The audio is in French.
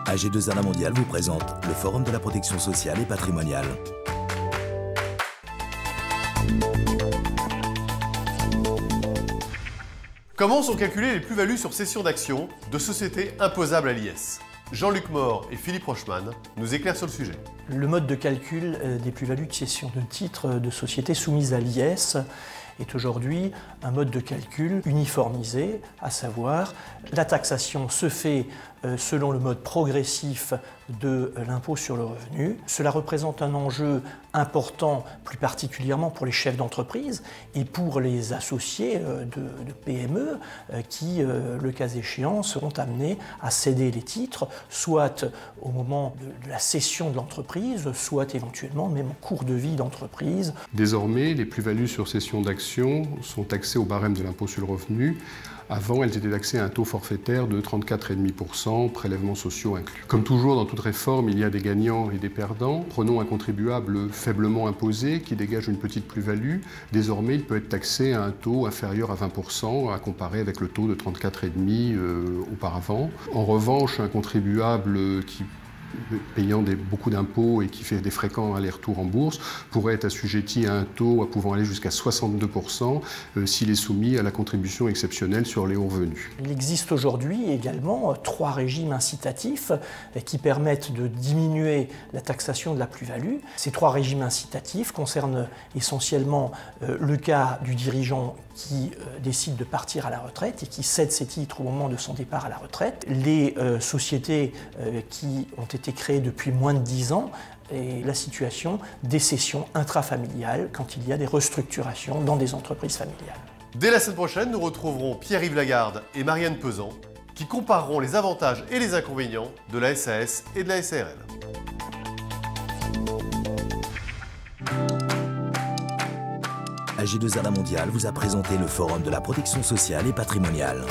AG2R La Mondiale vous présente le Forum de la protection sociale et patrimoniale. Comment sont calculées les plus-values sur cession d'actions de sociétés imposables à l'IS? Jean-Luc Mort et Philippe Rochman nous éclairent sur le sujet. Le mode de calcul des plus-values de cession de titres de sociétés soumises à l'IS est aujourd'hui un mode de calcul uniformisé, à savoir la taxation se fait selon le mode progressif de l'impôt sur le revenu. Cela représente un enjeu important, plus particulièrement pour les chefs d'entreprise et pour les associés de PME qui, le cas échéant, seront amenés à céder les titres, soit au moment de la cession de l'entreprise, soit éventuellement même en cours de vie d'entreprise. Désormais, les plus-values sur cession d'actions sont taxées au barème de l'impôt sur le revenu. Avant, elles étaient taxées à un taux forfaitaire de 34,5%, prélèvements sociaux inclus. Comme toujours dans toute réforme, il y a des gagnants et des perdants. Prenons un contribuable faiblement imposé qui dégage une petite plus-value. Désormais, il peut être taxé à un taux inférieur à 20%, à comparer avec le taux de 34,5% auparavant. En revanche, un contribuable qui payant beaucoup d'impôts et qui fait des fréquents allers-retours en bourse, pourrait être assujetti à un taux pouvant aller jusqu'à 62% s'il est soumis à la contribution exceptionnelle sur les hauts revenus. Il existe aujourd'hui également 3 régimes incitatifs qui permettent de diminuer la taxation de la plus-value. Ces 3 régimes incitatifs concernent essentiellement le cas du dirigeant qui décide de partir à la retraite et qui cède ses titres au moment de son départ à la retraite, les sociétés qui ont été créées depuis moins de 10 ans et la situation des cessions intrafamiliales quand il y a des restructurations dans des entreprises familiales. Dès la semaine prochaine, nous retrouverons Pierre-Yves Lagarde et Marianne Pesant qui compareront les avantages et les inconvénients de la SAS et de la SARL. AG2R La Mondiale vous a présenté le Forum de la protection sociale et patrimoniale.